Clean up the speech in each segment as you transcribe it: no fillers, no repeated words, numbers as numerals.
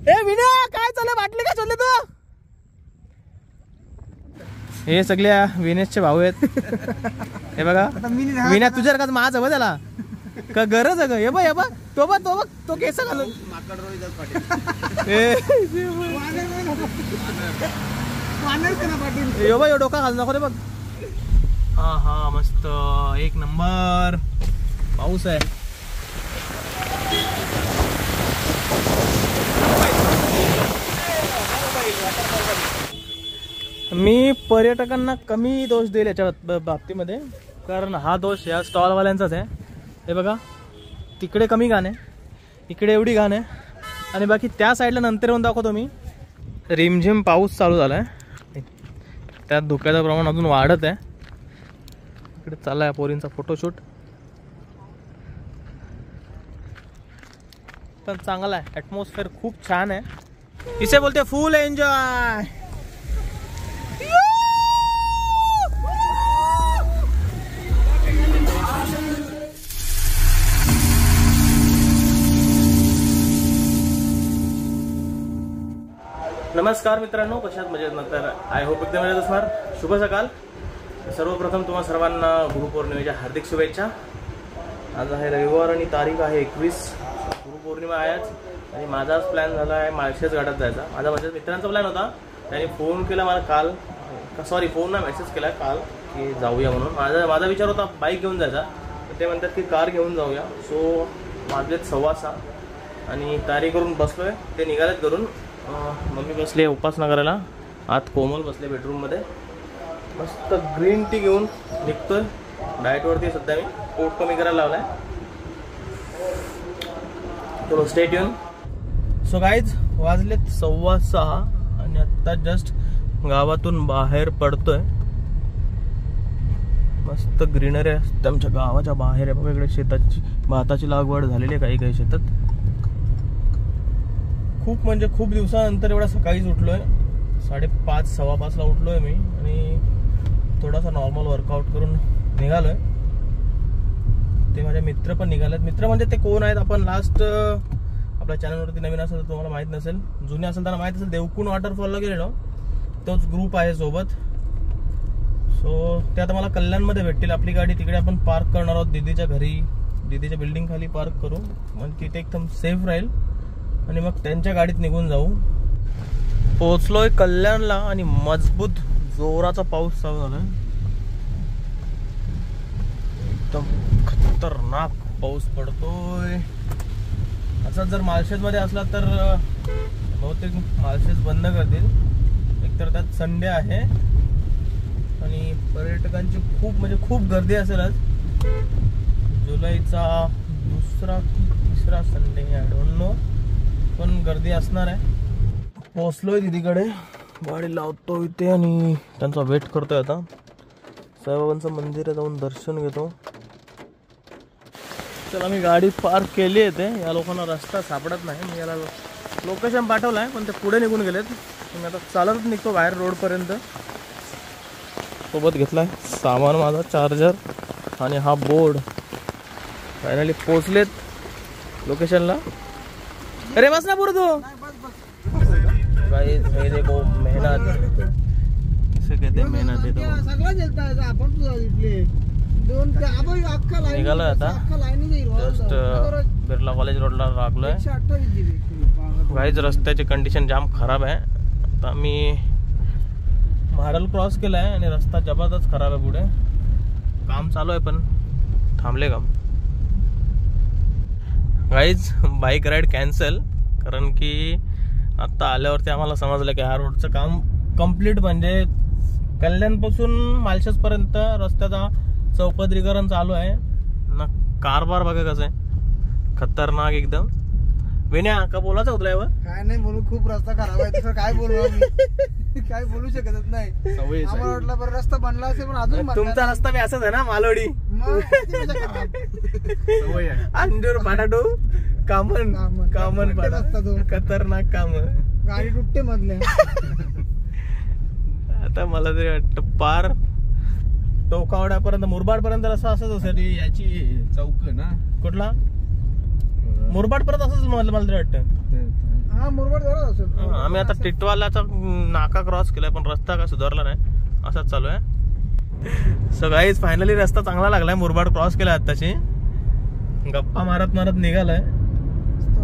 ए विना काय चाललं बाटली काय चालले तू? हे सगळ्या विनेशचे भाऊ आहेत. हे बघा विना तुझ्या का माझं बघ त्याला का गरज आहे का? हे बघ तो बघ तो केस घालून यो बघ डोका घालू नको रे बघ. हा मस्त एक नंबर पाऊस आहे. मी पर्यटकांना कमी दोष देईल याच्या बाबतीमध्ये, कारण हा दोष या स्टॉलवाल्यांचाच आहे. हे बघा तिकडे कमी घाण आहे, इकडे एवढी घाण आहे, आणि बाकी त्या साईडला नंतर येऊन दाखवतो मी. रिमझिम पाऊस चालू झाला आहे, त्यात धुक्याचं प्रमाण अजून वाढत आहे. इकडे चालला आहे पोरींचा फोटोशूट, पण चांगला आहे. ॲटमॉस्फिअर खूप छान आहे. इसे बोलते फुल एन्जॉय. नमस्कार मित्रांनो, कशात मजेत ना? तर आय होप एकदम मजेत असणार. शुभ सकाळ. सर्वप्रथम तुम्हा सर्वांना गुरुपौर्णिमेच्या हार्दिक शुभेच्छा. आज आहे रविवार आणि तारीख आहे 21. गुरुपौर्णिमा आहे आज, आणि माझाच प्लॅन झाला आहे माळशेज घाटात जायचा. माझ्या मित्रांचा प्लॅन होता, त्याने फोन केला मला काल, फोन ना मेसेज केला काल की जाऊया म्हणून. माझा विचार होता बाईक घेऊन जायचा, तर ते म्हणतात की कार घेऊन जाऊया. सो माझेच 6:15 आणि तयारी करून बसलोय. ते निघालेत करून. मम्मी बसले उपासना करायला, आत कोमल बसले बेडरूममध्ये. मस्त ग्रीन टी घेऊन निघतोय. डाएटवरती सध्या मी, पोट कमी करायला लावलाय. चलो स्टे ट्यून. सो गाईज वाजलेत 6:15 आणि आत्ता जस्ट गावातून बाहेर पडतोय. मस्त ग्रीनरी आहे आमच्या गावाच्या बाहेर आहे. बघा इकडे शेताची भाताची लागवड झालेली आहे काही शेतात. खूप म्हणजे खूप दिवसानंतर एवढा सकाळीच उठलोय. 5:30 5:15 उठलोय मी, आणि थोडासा नॉर्मल वर्कआउट करून निघालोय. ते माझे मित्र पण निघालेत. मित्र म्हणजे ते कोण आहेत, आपण लास्ट आपल्या चॅनलवरती नवीन असेल तर तुम्हाला माहित नसेल, जुने असेल त्यांना माहित असेल, देवकुंड वॉटरफॉलला गेलेलो, तोच ग्रुप आहे सोबत. सो ते आता मला कल्याणमध्ये भेटतील. आपली गाडी तिकडे आपण पार्क करणार आहोत दीदीच्या घरी, दीदीच्या बिल्डिंग खाली पार्क करू, म्हणजे तिथे एकदम सेफ राहील, आणि मग त्यांच्या गाडीत निघून जाऊ. पोहोचलोय कल्याणला आणि मजबूत जोराचा पाऊस चालू झालाय. एकदम खतरनाक पाऊस पडतोय. असा जर माळशेज मध्ये असला तर बहुतेक माळशेज बंद करतील. एकतर त्यात संडे आहे आणि पर्यटकांची खूप गर्दी असेल आज. जुलैचा 2रा की 3रा संडे, आय डोंट नो, पण गर्दी असणार आहे. पोहोचलोय दीदीकडे, गाडी लावतो इथे आणि त्यांचा वेट करतोय. आता साईबाबांचं मंदिर आहे, जाऊन दर्शन घेतो. चला मी गाडी पार्क केली आहे. ते या लोकांना रस्ता सापडत नाही. मी याला लोकेशन पाठवलं आहे, पण ते पुढे निघून गेलेत. मी आता चालत निघतो बाहेर रोडपर्यंत. सोबत घेतलाय सामान माझा, चार्जर आणि हा बोर्ड. फायनली पोहोचलेत लोकेशनला. अरे बस ना पुढे तू. गाइस ये देखो मेहनत, इसे कहते हैं मेहनत. निघालो आता, जस्ट बिर्ला कॉलेज रोडला लागलोय. गाइस रस्त्याची कंडिशन जाम खराब आहे. आता मी महाराल क्रॉस केलाय आणि रस्ता जबरदस्त खराब आहे. पुढे काम चालू आहे पण थांबले काम. गाइस बाईक राईड कॅन्सल, कारण की आता आल्यावरती आम्हाला समजलं की हा रोडचं काम कंप्लीट, म्हणजे कल्याणपासून माळशेज पर्यंत रस्त्याचा चौपदरीकरण चालू आहे ना. कारभार बघा कसं आहे, खतरनाक एकदम. विनया का बोलायचं होतं यावर? काय नाही बोलू, खूप रस्ता खराब आहे. तसं काय बोलू आम्ही, काय बोलू शकतच नाही. आम्हाला वाटलं बरं रस्ता बनला असेल, पण अजून तुमचा रस्ता बी असाच आहे ना, मालवडी अंडूर पाटाटू कामन खतरनाक काम, गाडी तुटते मधल्या. आता मला तरी वाटतं पार टोकावड्यापर्यंत, मुरबाड पर्यंत रस्ता असंच असेल. याची चौक ना कुठला? मुरबाड पर्यंत असंच मला तरी वाटतं. हा मुरबाड जवळ असेल. आम्ही आता टिटवालाचा नाका क्रॉस केलाय पण रस्ता काय सुधारला नाही, असाच चालू आहे. सो गाईज फायनली रस्ता चांगला लागलाय, मुरबाड क्रॉस केला आताची. गप्पा मारत मारत निघालाय.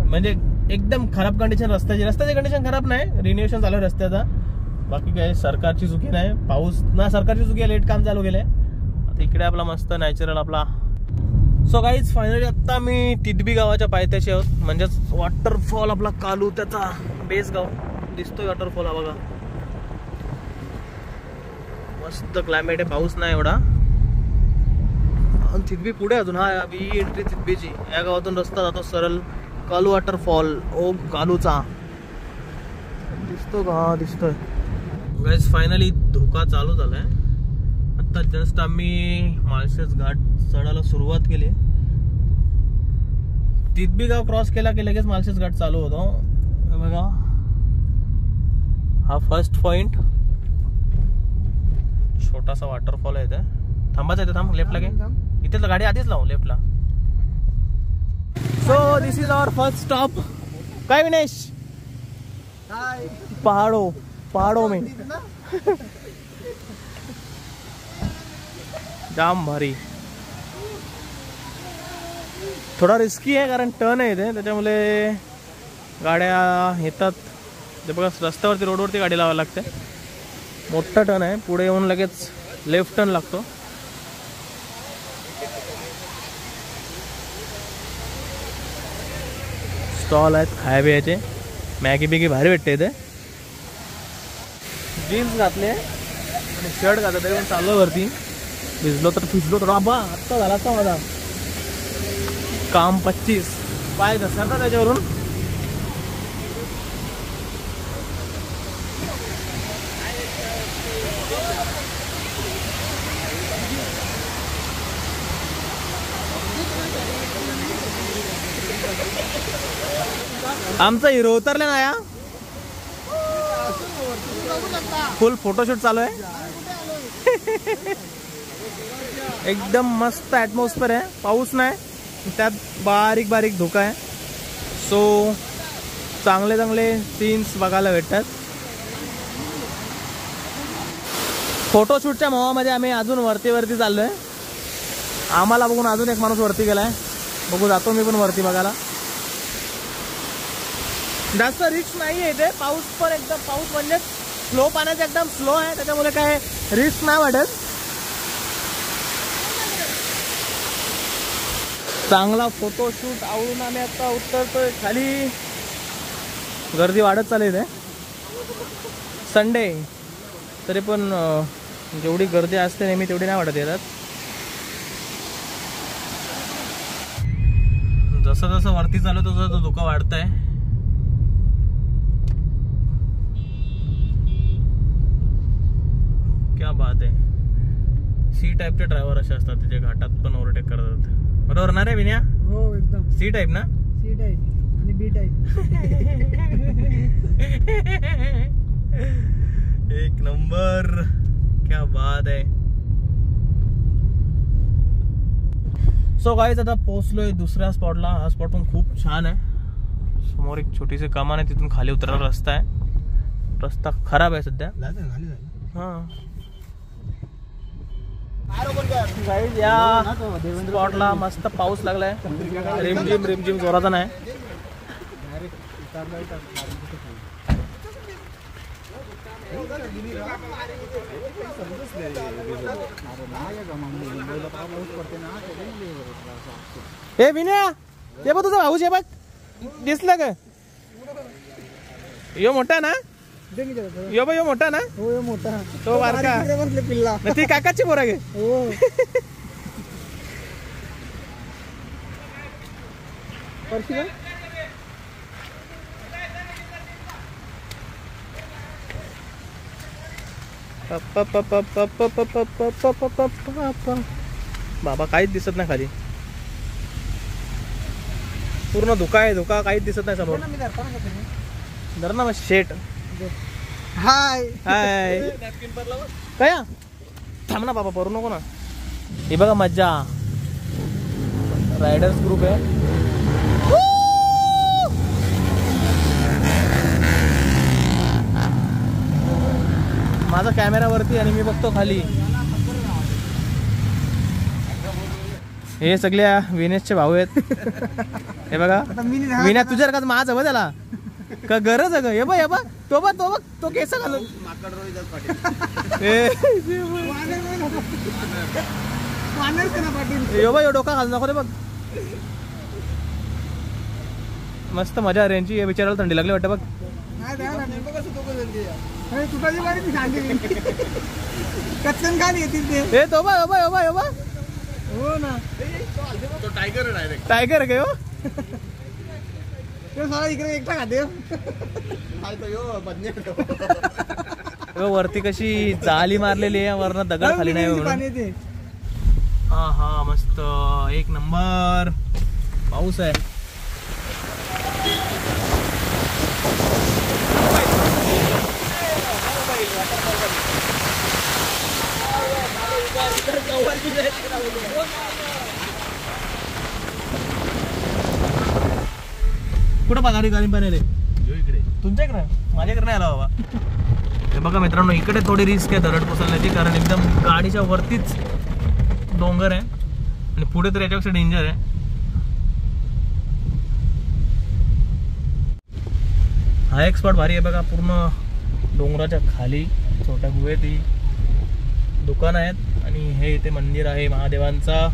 म्हणजे एकदम खराब कंडिशन रस्त्याची कंडिशन खराब नाही, रिन्युएशन चालू आहे रस्त्याचा. बाकी काय सरकारची चुकी नाही, पाऊस ना सरकारची चुकी आहे, लेट काम चालू केलंय. आता इकडे आपला मस्त नॅचरल आपला. सो गाईज फायनली आता मी तितबी गावाच्या पायथ्याशी आहोत, म्हणजेच वॉटरफॉल आपला कालू त्याचा बेस गाव दिसतोय. वॉटरफॉल हा बघा, मस्त क्लायमेट आहे, पाऊस नाही एवढा. तितबी पुढे अजून, हा एंट्री तितबीची. या गावातून रस्ता जातो सरळ कालू वॉटरफॉल. ओ कालूचा दिसतो का? हा दिसतोय. गाईज फायनली धोका चालू झालाय. आता जस्ट आम्ही माळशेज घाट चढायला सुरुवात केली. तितबी गाव क्रॉस केला की लगेच माळशेज घाट चालू होतो. बघा हा फर्स्ट पॉइंट, छोटासा वॉटरफॉल आहे इथे. थांबायचं इथे, थांब लेफ्टला घे. इथे गाडी आधीच लावू लेफ्टला. So this is our first stop. काय विनेश? पहाड़ों में जाम भारी. थोडा रिस्की आहे कारण टर्न आहे इथे, त्याच्यामुळे गाड्या येतात. ते बघा रस्त्यावरती रोडवरती गाडी लावायला लागते. मोठा टर्न आहे, पुढे येऊन लगेच लेफ्ट टर्न लागतो. स्टॉल आहेत खाया बियाचे, मॅगी बिगी भारी भेटते इथे. जीन्स घातले आणि शर्ट घातलं तरी पण चाललो वरती. भिजलो तर फिजलो तर बाबा आत्ता झाला असता माझा काम 25 पाय घसरता त्याच्यावरून. आमचा हिरो उतरले ना या, फुल फोटोशूट चालू आहे. एकदम मस्त ॲटमॉस्फिअर आहे, पाऊस नाही, त्यात बारीक बारीक धुका आहे. सो चांगले चांगले सीन्स बघायला भेटतात. फोटोशूटच्या मोहामध्ये आम्ही अजून वरती चाललोय. आम्हाला बघून अजून एक माणूस वरती गेलाय, बघू जातो मी पण वरती बघायला. जास्त रिस्क नाही आहे इथे, पाऊस पण एकदम पाऊस म्हणजे स्लो पाण्याचा एकदम स्लो आहे, त्याच्यामुळे काय रिस्क नाही वाटत. चांगला फोटोशूट आवडून आम्ही आता उतरतोय खाली. गर्दी वाढत चालली आहे, संडे तरी पण जेवढी गर्दी असते नेहमी तेवढी नाही वाटत येतात. जसं जसं वरती चालू तसं तो धोका वाढतंय. क्या बात आहे. सी टाईपचे ड्रायव्हर असे असतात ते जे घाटात पण ओव्हरटेक करतात. बरोबर ना रे विनया? हो एकदम. सी टाईप ना? सी टाईप आणि बी टाईप. एक नंबर, क्या बात आहे. सो गाईज आता पोहोचलोय दुसऱ्या स्पॉटला. हा स्पॉट पण खूप छान आहे. समोर एक छोटीशी कमान आहे, तिथून खाली उतरायला रस्ता आहे. रस्ता खराब आहे सध्या. हा गाईज या स्पॉटला मस्त पाऊस लागलाय, रिमझिम जोराचा नाही. हे विनया ते बघ तुझा भाऊच आहे बघ, दिसलं का? यो मोठा ना, यो बघ यो मोठा ना. हो यो मोठा, तो बारका पिल्ला. ती काकाची पोरं गे. हो बाबा काहीच दिसत नाही खाली, पूर्ण धुका आहे, धुका काहीच दिसत नाही समोर. धर ना मग शेट. हाय हाय काय थांब ना बाबा, परू नको ना. हे बघा मज्जा, रायडर्स ग्रुप आहे. माझा कॅमेरा वरती आणि मी बघतो खाली. हे सगळ्या विनेशचे भाऊ आहेत. हे बघा विना तुझ्या का माझं बघ त्याला का गरज आहे ग. हे बघ हे बघ तो बघ तो केस घालून डोका घालून नको रे बघ. मस्त मजा रेंजची. हे बिचाराला थंडी लागली वाटतं बघ. हे तो बघ हो ना तो टायगर डायरेक्ट टायगर काय हो इकडे एकटा खाते वरती कशी जाली मारलेली आहे वरनं दगड खाली नाही म्हणून. हा हा मस्त एक नंबर पाऊस आहे. कुठं बघा गाडी पाण्याले इकडे तुमच्याकडे माझ्याकडे नाही आला बाबा. हे बघा मित्रांनो इकडे थोडी रिस्क आहे दरड कोसळण्याची कारण एकदम गाडीच्या वरतीच डोंगर आहे आणि पुढे तर याच्यापेक्षा डेंजर आहे. हा एक स्पॉट भारी आहे बघा. पूर्ण डोंगराच्या खाली छोट्या गुहेत दुकान आहेत आणि हे इथे मंदिर आहे महादेवांचा.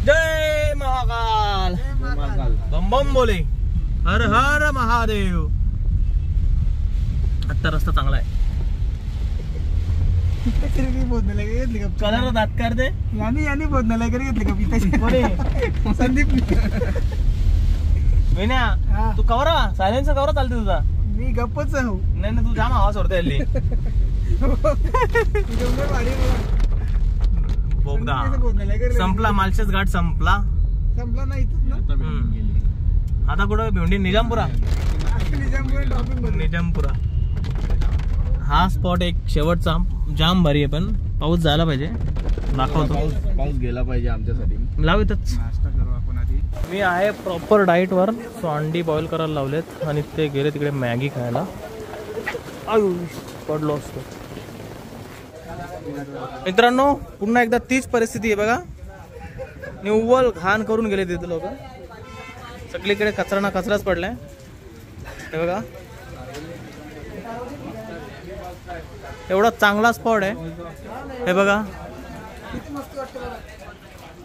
जय महाकाल बम बम बोले हर हर महादेव. आता रस्ता चांगला आहे. कलर दात करते यांनी बोधण्याला घेतली का संदीप विन्या तू कवरा सायलेन्स कवरा चालते तुझा. मी गप्पच आहे. नाही तू जाम आवाज सोडते हल्ली. बोगदा संपला. मालशेज घाट संपला नाही आता कुठं भेंडी निजामपुरा. हा स्पॉट एक शेवटचा जाम भारी आहे पण पाऊस झाला पाहिजे. दाखवतो पाऊस गेला पाहिजे आमच्यासाठी. लाव इथंच नाश्ता करू आपण आधी. मी आहे प्रॉपर डाईट वर. सो अंडी बॉईल करायला लावलेत आणि ते गेले तिकडे मॅगी खायला. आयु पडलो असतो. मित्रांनो पुन्हा एकदा तीच परिस्थिती आहे बघा. निव्वळ घाण करून गेले तिथे लोक. सगळीकडे कचरा ना कचराच पडलाय. हे बघा एवढा चांगला स्पॉट आहे हे बघा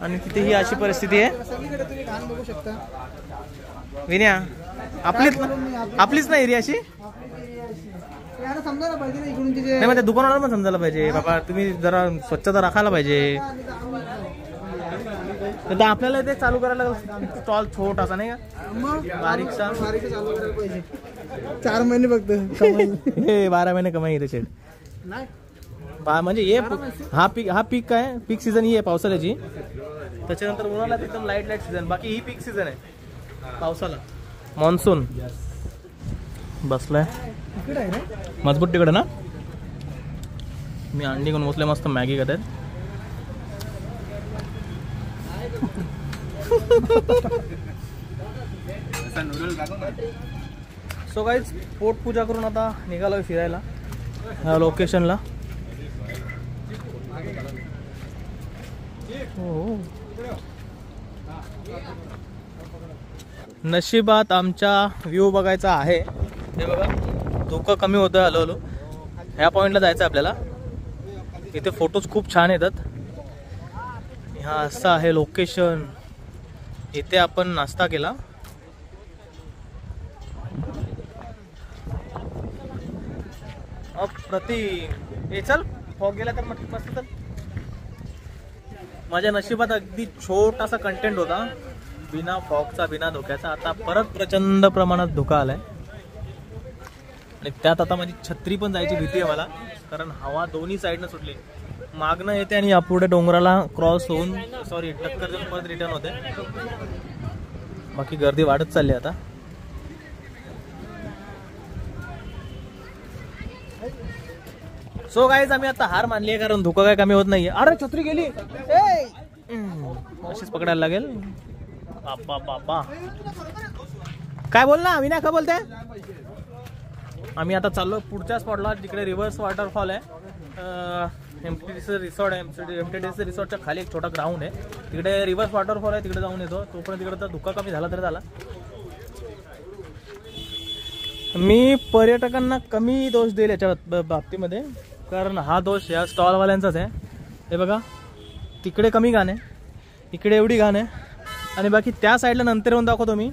आणि तिथे ही अशी परिस्थिती आहे. विन्या आपलीच नाही एरिया अशी. नाही मग त्या दुकानाला पण समजायला पाहिजे बाबा तुम्ही जरा स्वच्छता राखायला पाहिजे. आपल्याला ते चालू करायला स्टॉल छोटासा नाही का बारीकसा चालू करायला पाहिजे. 4 महिने फक्त हे 12 महिने कमाई त्याचे म्हणजे ये हा पीक काय पीक सीझन ही आहे पावसाळ्याची. त्याच्यानंतर उन्हाळ्यात एकदम लाईट सीझन. बाकी ही पीक सीझन आहे पावसाला. मान्सून बसलाय मजबूत तिकडे ना. मी अंडी घेऊन बसले मस्त मॅगी खात आहेत. सो गाईज पोट पूजा करून आता निघालोय फिरायला ह्या लोकेशनला. नशिबात आमच्या व्ह्यू बघायचा आहे. हे बघा धोका कमी होतं हळूहळू. ह्या पॉइंटला जायचं आपल्याला. इथे फोटोज खूप छान येतात. हा असं आहे लोकेशन. इथे आपण नाश्ता केला. अप्रतिम. हे चल फॉग गेला तर मस्त. तर माझ्या नशिबात अगदी छोटासा कंटेंट होता बिना फॉगचा बिना धोक्याचा. आता परत प्रचंड प्रमाणात धोका आलाय आणि त्यात आता माझी छत्री पण जायची भीती आहे मला कारण हवा दोन्ही साईडनं सुटली. मागणं येते आणि यापुढे डोंगराला क्रॉस होऊन टक्कर देऊन परत रिटर्न होते. बाकी गर्दी वाढत चालली आता. सो गाईज आम्ही आता हार मानली आहे कारण धोका काय कमी होत नाहीये. अरे छत्री गेली अशीच पकडायला लागेल. बापा बापा काय बोल ना विना का बोलते. आम्ही आता चाललो पुढच्या स्पॉटला, जिकडे रिव्हर्स वॉटरफॉल आहे. एमटीडीसी रिसॉर्ट आहे. एमटीडीसी रिसॉर्टच्या खाली एक छोटा ग्राउंड आहे, तिकडे रिव्हर्स वॉटरफॉल आहे, तिकडे जाऊन येतो. तोपर्यंत तिकडे तर धुका कमी झाला तरी झाला. मी पर्यटकांना कमी दोष देईल याच्या बाबतीमध्ये, कारण हा दोष या स्टॉलवाल्यांचाच आहे. हे बघा, तिकडे कमी घाण आहे, इकडे एवढी घाण आहे, आणि बाकी त्या साईडला नंतर येऊन दाखवतो मी.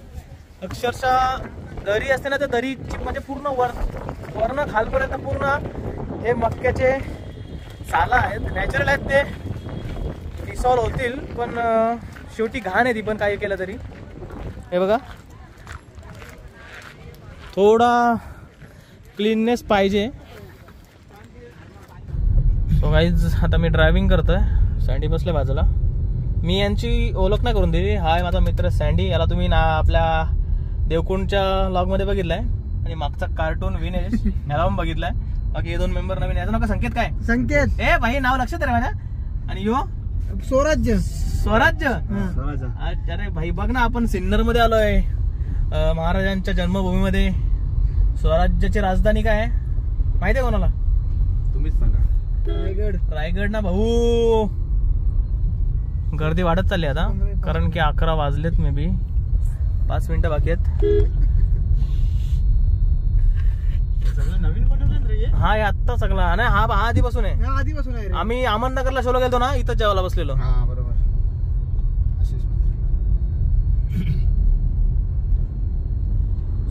अक्षरशः दरी असते ना, त्या दरीची म्हणजे पूर्ण वर्ण खालपर्यंत पूर्ण हे मक्याचे साला आहेत, नॅचरल आहेत, ते डिसॉल्व होतील, पण शेवटी घाण आहे ती पण काही केलं तरी. हे बघा, थोडा क्लीननेस पाहिजे. सो गाईज, आता मी ड्रायव्हिंग करतोय, सँडी बसले बाजूला. मी यांची ओळख नाही करून दिली. हा आहे माझा मित्र सँडी, याला तुम्ही आपल्या देवकुंडच्या व्लॉगमध्ये बघितलाय, आणि मागचा कार्टून विनेश याला पण बघितलाय. बाकी हे 2 मेंबर नवीन. याचं नाव का संकेत? काय संकेत? ए भाई, नाव लक्षात आहे माझ्या. आणि यो स्वराज्य. स्वराज्य. अरे भाई बघ ना, आपण सिन्नर मध्ये आलोय, महाराजांच्या जन्मभूमीमध्ये. स्वराज्याची राजधानी काय आहे माहिती आहे कोणाला? तुम्हीच सांगा. रायगड. रायगड ना भाऊ. गर्दी वाढत चालली आता, कारण की 11 वाजलेत, मे बी 5 मिनिटं बाकी आहेत. नवीन बनवलं रे. हा, हे आत्ता सगळा नाही, हा आधीपासून आहे. आधीपासून आहे. आम्ही अहमदनगरला शोला गेलो ना, इथं जेवायला बसलेलो. हा बरोबर.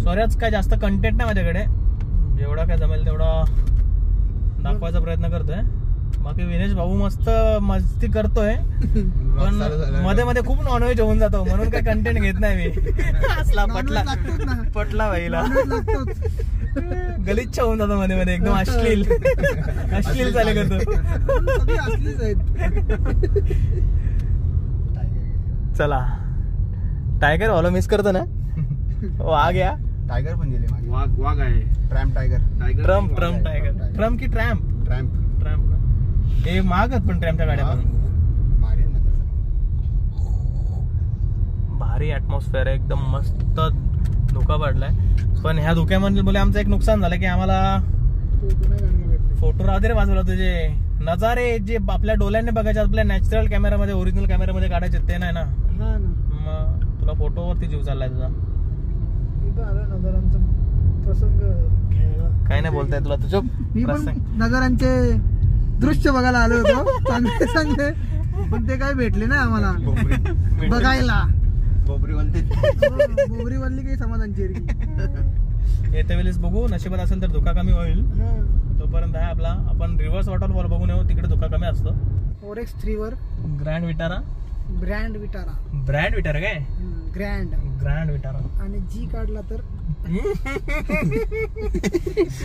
सॉरीच काय जास्त कंटेंट नाही माझ्याकडे, जेवढा काय जमेल तेवढा दाखवायचा प्रयत्न करतोय. बाकी विनेश भाऊ मस्त मस्ती करतोय, पण मध्ये मध्ये खूप नॉनव्हेज होऊन जातो, म्हणून काही कंटेंट घेत नाही मी. असला पटला भाईला, गलिच्छ होऊन जातो मध्ये मध्ये, एकदम अश्लील चाले करतो. चला, टायगर वाला मिस करतो ना. वाघ या टायगर पण गेले मागे. वाघ आहे. Tramp tiger. Trump tiger. Trump की ट्रॅम्प? ट्रॅम्प. हे महागत पण ट्रॅम्पच्या गाड्या पण भारी ऍटमॉस्फिअर आहे, एकदम मस्त. धुका पडलाय, पण ह्या धुक्यामध्ये बोले आमचं एक नुकसान झालं की आम्हाला फोटो राहते रे बाजूला. तुझे नजारे जे आपल्या डोळ्यांनी बघायचे, आपल्या नॅचरल कॅमेरामध्ये, ओरिजिनल कॅमेरामध्ये काढायचे ते नाही ना. मग तुला फोटोवरती जीव चाललाय तुझा. काय नाही बोलताय तुला तुझ्या. नगरांचे दृश्य बघायला आलो होतो, चांगले, पण ते काय भेटले ना आम्हाला बघायला. बोबरी वल्ली काही समाधानची. येत्या वेळेस बघू, नशिबात असेल तर धुका कमी होईल. तोपर्यंत आहे आपला, आपण रिव्हर्स वॉटरफॉल बघून येऊ, तिकडे धुका कमी असतो. फोरेक्स 3 वर ब्रँड विटारा काय? Grand Vitara. आणि जी काढला तर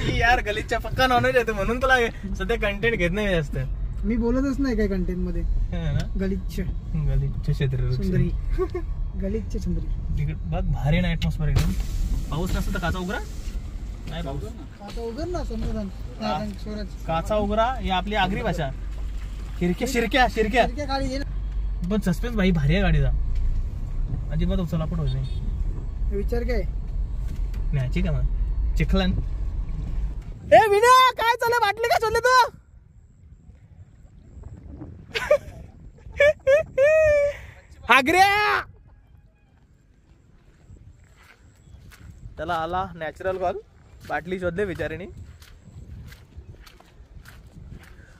यार गलिच्छ पक्का नॉनव्हेज येतो, म्हणून तुला सध्या कंटेंट घेत नाही जास्त. मी बोलतच नाही काय कंटेंट मध्ये. गलिच्छ क्षेत्र सुंदरी. गलिच्छ सुंदरी. बघ भारी ना ऍटमॉस्फिअर एकदम. पाऊस नसतं तर काचा उघरा नाही. पाऊस काचा उघर ना समाधान. काचा उघरा ही आपली आगरी भाषा. शिरक्या पण सस्पेन्स भाई भारी आहे गाडीचा, अजिबात उचला पण होत नाही. विचार काय न्यायची का मग चिखलन. ए विनय, काय चालू? बाटली काय चालले तू? हागऱ्या त्याला आला नॅचरल कॉल. बाटली शोधले बिचारीने.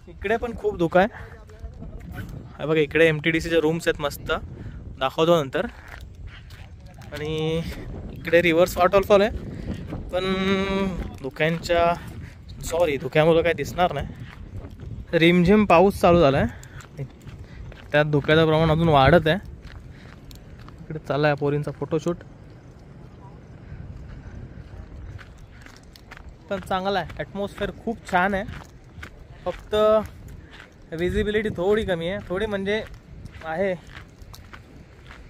इकडे पण खूप धोका आहे. बघा, इकडे एमटीडीसीचे रूम्स आहेत, मस्त दाखवतो नंतर. आणि इकडे रिव्हर्स वॉटरफॉल आहे, पण धुक्यामुळे काय दिसणार नाही. रिमझिम पाऊस चालू झाला आहे, त्यात धुक्याचं प्रमाण अजून वाढत आहे. इकडे चालला आहे पोरींचा फोटोशूट, पण चांगला आहे. ॲटमॉस्फिअर खूप छान आहे. फक्त विजिबिलिटी थोडी कमी आहे, थोडी म्हणजे आहे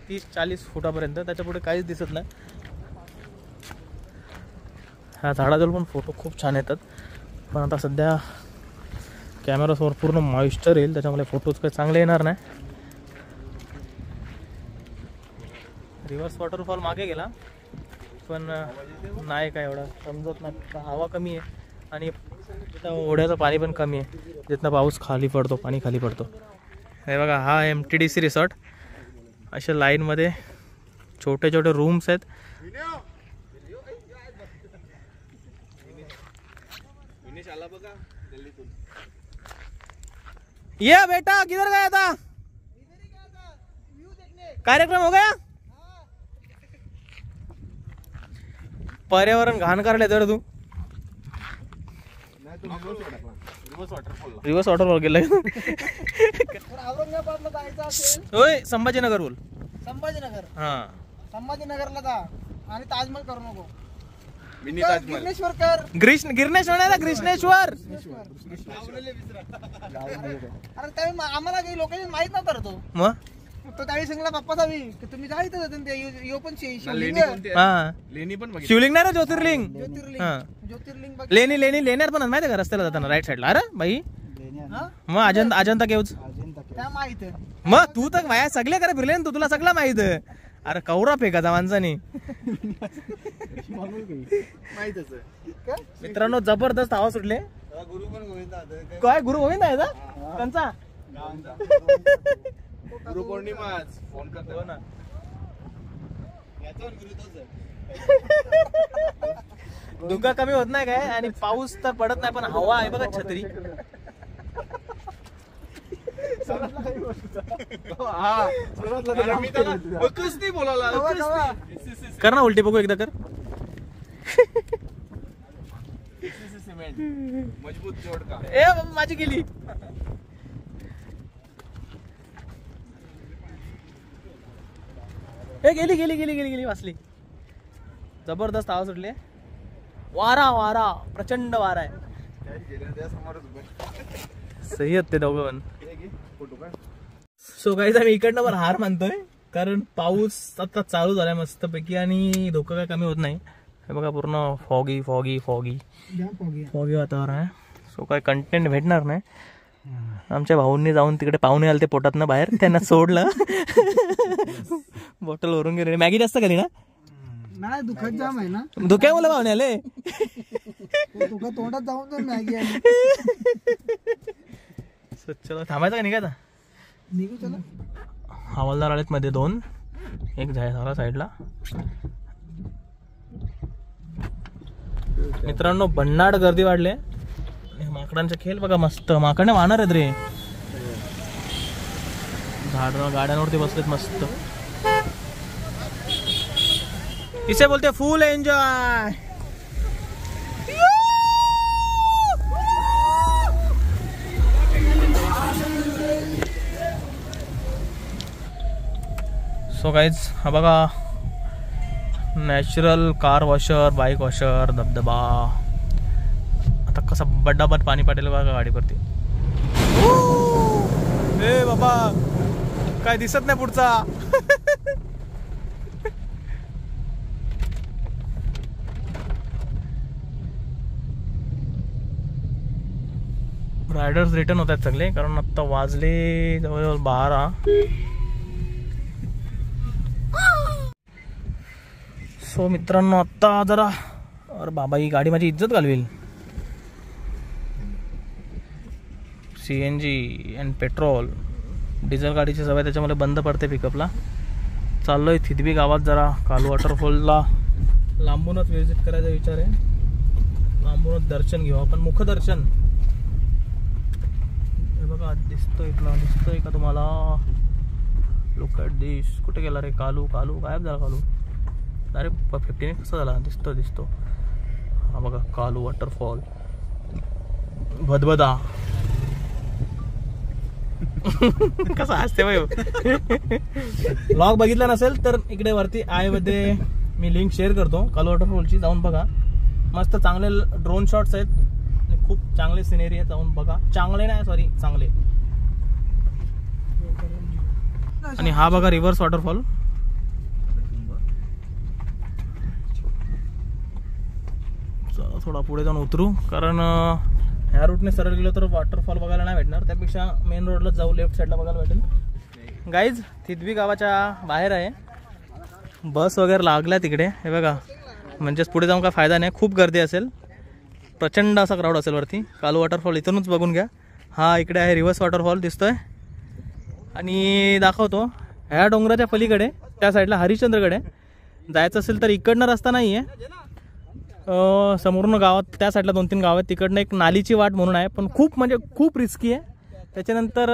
30-40 फुटापर्यंत, त्याच्या पुढे काहीच दिसत नाही. ह्या झाडाजवळ पण फोटो खूप छान येतात, पण आता सध्या कॅमेरासमोर पूर्ण मॉइश्चर येईल, त्याच्यामुळे फोटोज काही चांगले येणार नाही. रिव्हर्स वॉटरफॉल मागे गेला, पण नाही काय एवढं समजत नाही. हवा कमी आहे आणि ओढ्याचं पाणी पण कमी आहे. जिथनं पाऊस खाली पडतो पाणी खाली पडतो. हे बघा हा MTDC रिसॉर्ट. अशा लाईनमध्ये छोटे छोटे रूम्स आहेत. ये बेटा किधर गया था? कार्यक्रम हो गया? पर्यावरण घाण करायला तर तू रिव्हर्स वॉटरफॉल गेलाय. औरंगाबादला जायचं असेल होय संभाजीनगर बोल. संभाजीनगर. हा संभाजीनगरला जा आणि ताजमहल करू नको. मिनी ताजमहल. गिरणेश्वर कर. गिरणेश्वर नाही ना ग्रीष्णेश्वर. अरे त्यावेळी आम्हाला काही लोकांनी माहित नव्हता रे तो. मग तो त्यावेळी सांगला पप्पा सावी की तुम्ही जायचं ते यो पण शिवलिंग. हा लेणी पण बघितली. शिवलिंग नाही रे ज्योतिर्लिंग. ज्योतिर्लिंग बघ. लेणी लेण्यार पण माहिती का रस्त्याला जाताना राईट साईडला. अरे बाई हा? मग अजंता केव्ज. त्या माहित आहे. मग तू तर माया सगळे करे फिरले ना तू. तुला सगळं माहित. अरे कौरा फेकाचा माणसाने. माहितच आहे. मित्रांनो जबरदस्त हवा सुटले. गुरु पण गोविंद. काय गुरु गोविंद आहे का त्यांचा? गुरु पौर्णिमा आज फोन करतो ना. धुका कमी होत नाही काय आणि पाऊस तर पडत नाही पण हवा आहे बघा छत्री. कर ना उलटी बघू एकदा कर. मजबूत जोड का. ए बाबा माझी गेली. गेली गेली गेली गेली गेली वाचली. जबरदस्त आवाज सुटले. वारा वारा प्रचंड वारा आहे. सही आहेत ते दोघं पण. सो गाईज आम्ही इकडनं पण हार मानतोय कारण पाऊस आता चालू झालाय मस्तपैकी आणि धोका काय कमी होत नाही. हे बघा पूर्ण फॉगी फॉगी फॉगी फॉगी वातावरण आहे. सो काय कंटेंट भेटणार नाही. आमच्या भाऊंनी जाऊन तिकडे पाहुणे आले ते पोटातनं बाहेर त्यांना सोडलं. बॉटल वरून गेले. मॅगी जास्त केली ना. नाही दुखत जाम आहे ना. धुक्या मला पाहुणे आले. तुका तोंडात जाऊन तर मॅगी आली. चला थांबायचं का निघायचा. निघू चला. हवालदार आलेत मध्ये 2. एक झाला साईडला. मित्रांनो भन्नाट गर्दी वाढले. माकडांचे खेळ बघा मस्त. माकडे वाहणार आहेत रे. झाड गाड्यांवरती बसलेत मस्त. इसे बोलते फुल एन्जॉय. सो गाईज हा बघा natural car washer bike washer धबधबा. आता कसा बड्डाबट पाणी पाटेल बघा गाडीवरती. ए बाबा काय दिसत नाही पुढचा. रायडर्स रिटर्न होत आहेत सगळे कारण आता वाजले जवळजवळ 12. सो मित्रांनो आता जरा अरे बाबा ही गाडी माझी इज्जत घालवेल. CNG अँड पेट्रोल डिझेल गाडीची सवय त्याच्यामुळे बंद पडते पिकअपला. चाललोय थितबी गावात जरा कालू वॉटरफॉलला लांबूनच व्हिजिट करायचा विचार आहे. लांबूनच दर्शन घेऊ आपण मुखदर्शन. हे बघा दिसतोय का तुम्हाला. लुक ॲट दिस. कुठे गेला रे कालू. कालू गायब झाला. कालू अरे 15 कसा झाला. दिसतो. हा बघा कालू वॉटरफॉल भदभदा. कसा असते भाई. ब्लॉग बघितला नसेल तर इकडे वरती आय मध्ये मी लिंक शेअर करतो कालू वॉटरफॉलची. जाऊन बघा. मस्त चांगले ड्रोन शॉट्स आहेत आणि खूप चांगले सिनेरी आहेत. जाऊन बघा. चांगले. आणि हा बघा रिव्हर्स वॉटरफॉल. थोडा पुढे जाऊन उतरू कारण ह्या रूटने सरळ गेलो तर वॉटरफॉल बघायला नाही भेटणार. त्यापेक्षा मेन रोडला जाऊ. लेफ्ट साईडला बघायला भेटेल. गाईज थितबी गावाच्या बाहेर आहे. बस वगैरे लागल्या तिकडे. हे बघा म्हणजेच पुढे जाऊन काय फायदा नाही, खूप गर्दी असेल, प्रचंड असा क्राऊड असेल वरती. कालू वॉटरफॉल इथूनच बघून घ्या. हा इकडे आहे रिव्हर्स वॉटरफॉल दिसतोय. आणि दाखवतो ह्या डोंगराच्या पलीकडे त्या साईडला हरिश्चंद्रगड आहे. जायचं असेल तर इकडनं रस्ता नाही आहे, समोरून गावात त्या साईडला 2-3 गाव आहेत, तिकडनं एक नालीची वाट म्हणून आहे, पण खूप म्हणजे खूप रिस्की आहे. त्याच्यानंतर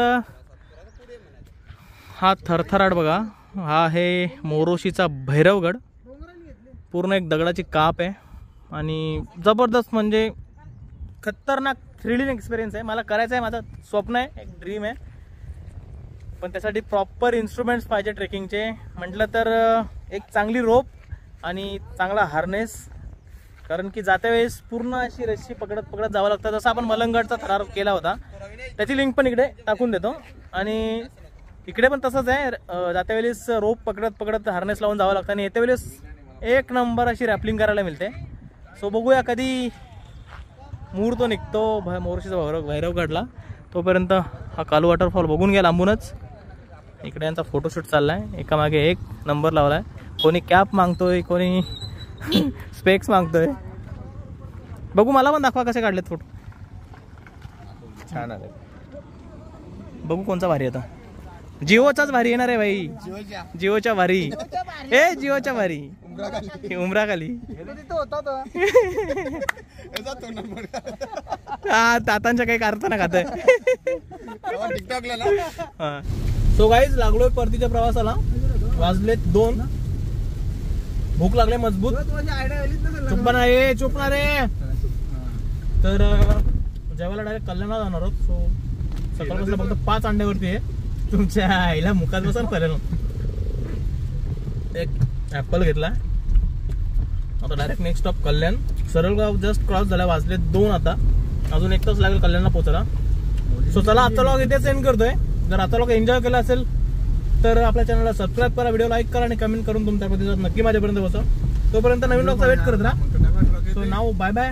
हा थरथराट बघा, हा आहे मोरोशीचा भैरवगड, पूर्ण एक दगडाची काप आहे आणि जबरदस्त म्हणजे खतरनाक थ्रिलिंग एक्सपिरियन्स आहे. मला करायचं आहे, माझं स्वप्न आहे, एक ड्रीम आहे, पण त्यासाठी प्रॉपर इन्स्ट्रुमेंट्स पाहिजे ट्रेकिंगचे. म्हटलं तर एक चांगली रोप आणि चांगला हार्नेस, कारण की जात्या वेळेस पूर्ण अशी रस्सी पकडत जावं लागतं, जसं आपण मलंगडचा थरार केला होता. त्याची लिंक पण इकडे टाकून देतो. आणि इकडे पण तसंच आहे, जात्या वेळेस रोप पकडत हार्नेस लावून जावं लागतं आणि येत्या वेळेस एक नंबर अशी रॅपलिंग करायला मिळते. सो बघूया कधी मूड तो निघतो मोरोशीचा भैरवगडला. तोपर्यंत हा कालू वॉटरफॉल बघून घ्या लांबूनच. इकडे यांचा फोटोशूट चाललाय, एकामागे एक नंबर लावलाय. कोणी कॅप मागतोय, कोणी स्पेक्स मागतोय. बघू, मला पण दाखवा कसे काढलेत फोटो. छान आले. बघू कोणचा भारी आता. जिओचाच भारी येणार आहे भाई, जिओच्या भारी. जिओच्या भारी उमरा खाली. हा तातांच्या काही कारखाना खात. सो गाईज लागलोय परतीच्या प्रवासाला. वाजलेत 2. भूक लागले मजबूत. चुपणार रे. तर जेवायला डायरेक्ट कल्याणला जाणार आहोत. सो सकाळपासून फक्त 5 अंड्यावरती आहे. तुमच्या आईला मुखात बसा पहिल्यानं. एक ऍपल घेतला. आता डायरेक्ट नेक्स्ट स्टॉप कल्याण. सरळगाव जस्ट क्रॉस झाला. वाजले 2 आता. अजून 1 तास लागेल कल्याणला पोहोचायला. सो चला आजचा व्लॉग इथे सेंड करतोय. जर आता व्लॉग एन्जॉय केला असेल तर आपल्या चॅनलला सबस्क्राईब करा, व्हिडिओ लाईक करा आणि कमेंट करून तुमच्या प्रतिसाद नक्की माझ्यापर्यंत पोहोचवा. तोपर्यंत नवीन व्लॉगचा वेट करत राहा. सो नाव बाय बाय.